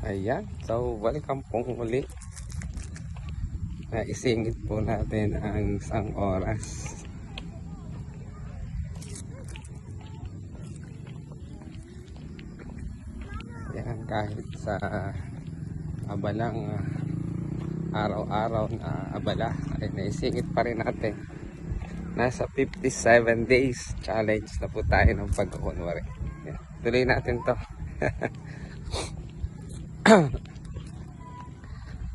Ayan, so welcome pong uli. Naisingit po natin ang isang oras. Ayan, kahit sa abalang araw-araw na abala ay naisingit pa rin natin. Nasa 57 days challenge na po tayo ng pagkukunwari. Tuloy natin to.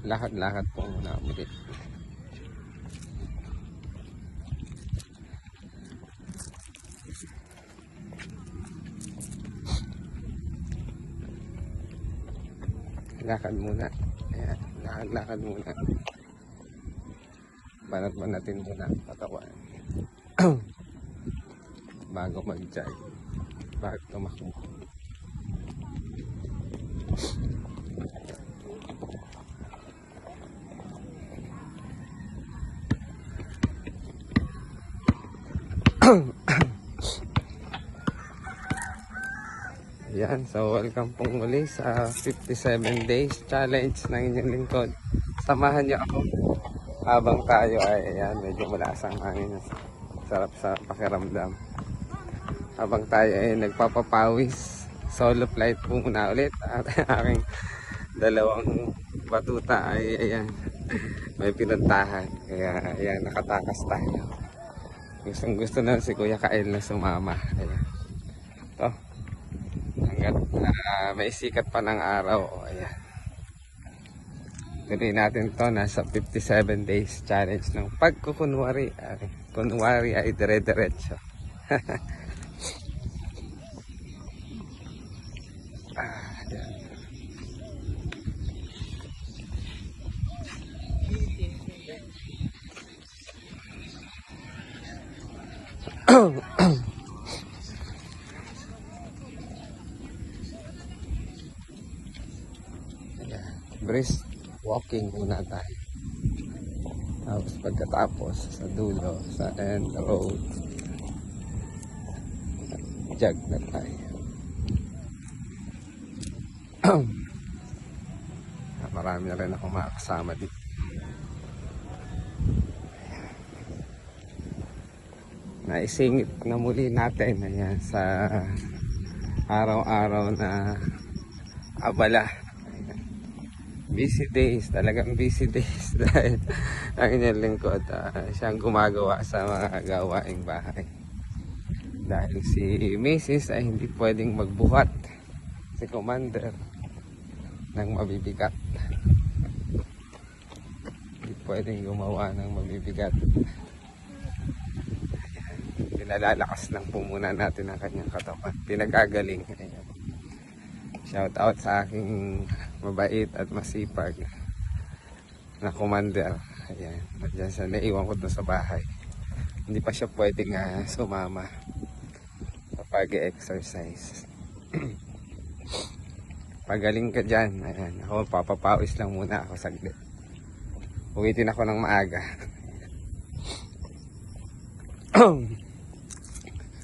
Lakad-lakad po muna muli. Lakad muna. Ayan, lakad-lakad muna. Banat-banatin muna ang katawan. Bago mag-jog. Bago tumakbo. Yan, so welcome pong muli sa 57 days challenge ng inyong lingkod. Samahan niyo ako habang tayo ay ayan, medyo malasang hangin. Sarap sa pakiramdam. Habang tayo ay nagpapapawis, solo flight po muna ulit. At aking dalawang batuta ay ayan, may pinuntahan. Kaya ayan, nakatakas tayo. Gustong gusto na si Kuya Kael na sumama. Ayan. Ito. Hanggat may sikat pa ng araw. Ayan. Tuloy natin to. Nasa 57 days challenge ng pagkukunwari. Kunwari ay dire-diretso. Brisk walking muna tayo. Tapos pagkatapos sa dulo, sa end road, jog na tayo. Marami na rin ako makakasama dito. Naisingit na muli natin ayan, sa araw-araw na abala. Busy days, talagang busy days dahil ang inyong lingkod siyang gumagawa sa mga gawaing bahay. Dahil si Mrs. ay hindi pwedeng magbuhat, si Commander, ng mabibigat. Hindi pwedeng gumawa ng mabibigat. Pinalalakas lang po muna natin ang kanyang katawan. Pinagagaling. Ayan. Shout out sa aking mabait at masipag na commander. Ayan, nandiyan siya, naiwan ko doon sa bahay. Hindi pa siya pwedeng sumama sa pag-exercise. Pagaling ka dyan. Ayan, ako papapawis lang muna ako saglit. Uwitin ako ng maaga.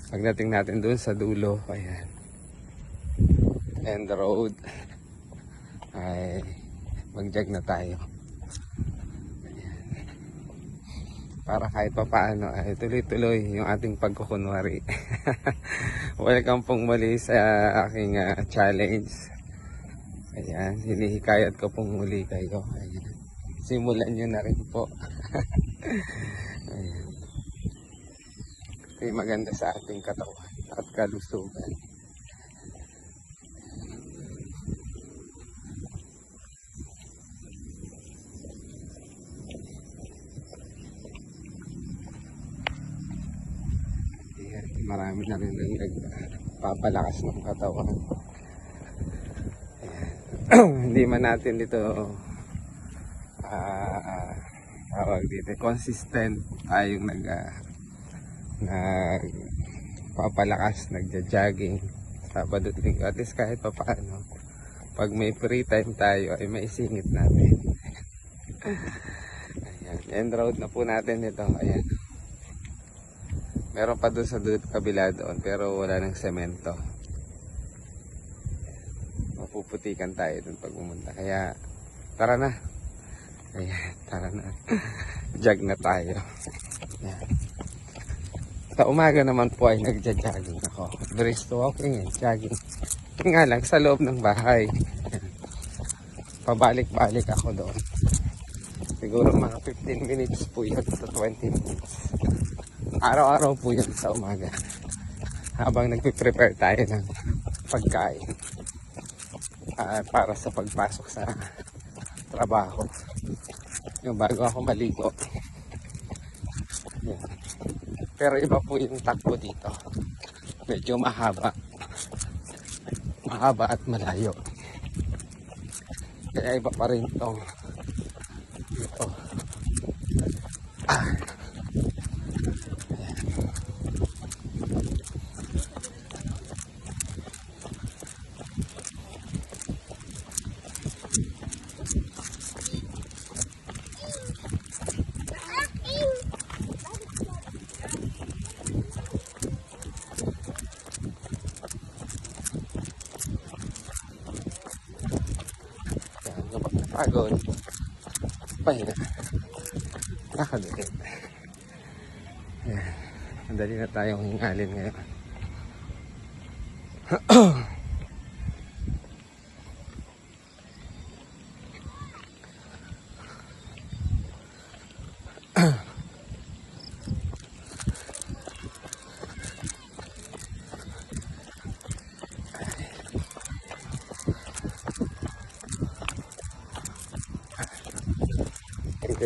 Pagdating natin doon sa dulo, ayan, end road, ay mag-jog na tayo. Ayan. Para kahit pa paano ay tuloy-tuloy yung ating pagkukunwari. Welcome pong muli sa aking challenge. Ayan, hinihikayat ko pong muli kayo. Ayan. Simulan nyo na rin po. Ayan. Ito'y maganda sa ating katawan at kalusugan. Marami na rin nagpapalakas ng katawan. Hindi man natin dito tawag dito consistent tayong nagpapalakas, nagja-jogging Sabado at Linggo. At least kahit pa paano, pag may free time tayo ay maisingit natin. Ayan, end road na po natin ito. Ayan. Meron pa doon sa kabila doon pero wala ng semento. puputikan tayo dun pag pumunta. Kaya tara na. Ayan, tara na. Jog na tayo. Ayan. Sa umaga naman po ay nagja-jogging ako. Brisk walking and jogging. Yun nga lang, sa loob ng bahay. Ayan. Pabalik-balik ako doon. Siguro mga 15 minutes po yun sa 20 minutes. Araw-araw po yun sa umaga. Habang nagpiprepare tayo ng pagkain. Para sa pagpasok sa trabaho. Yung bago ako maligo. Ayan. Pero iba po yung takbo dito. Medyo mahaba. Mahaba at malayo. Kaya iba pa rin itong ito. Pagod. Pahinga. Nakadikit. Ayan. Madali na tayong hingalin ngayon.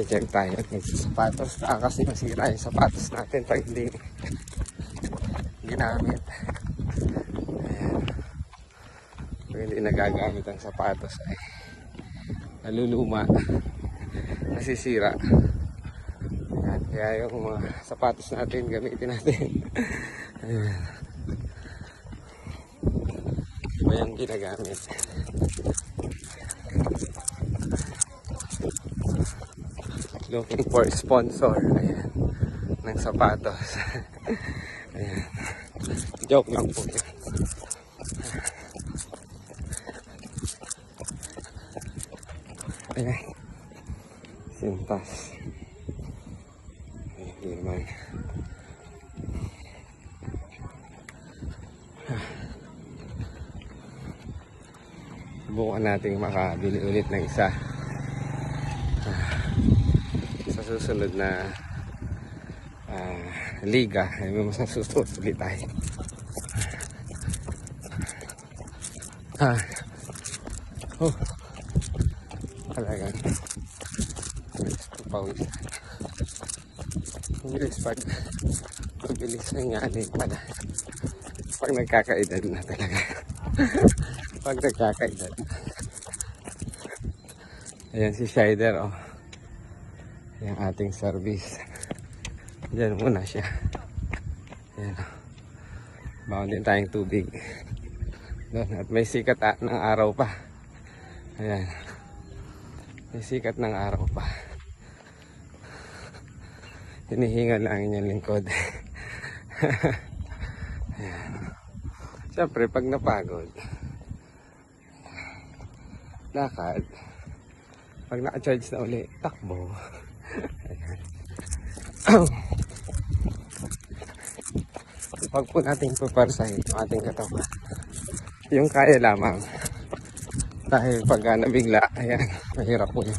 Check tayo at magsasapatos. Kasi masira yung sapatos natin pag hindi ginamit. Ayan. Pag hindi nagagamit ang sapatos ay naluluma, nasisira. Ayan. Kaya yung mga sapatos natin gamitin natin. Ayan. Iba yung ginagamit. Looking for sponsor. Ayan. Ng sapatos. Ayan. Joke lang po yun. Ayan. Sintas. Ayan naman. Subukan natin makabili ulit ng isa. Susunod na liga ay may masasusunod ulit tayo. Talagang pawis. Mabilis mabilis ng yanin pala pag nagkakaedad na talaga. Pag nagkakaedad. Ayan si Shider, oh. Yung ating service. Diyan muna siya. Ayan. Bawal din tayong tubig. Doon. At may sikat ng araw pa. Ayan. May sikat ng araw pa. Hinihingal lang yung lingkod. Ayan. Siyempre, pag napagod, lakad. Pag naka-charge na uli, takbo. Pag po natin paparsahin yung ating katawan, yung kaya lamang. Dahil pag nabigla, ayan, mahirap po yun.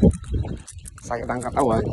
Sakit ang katawan.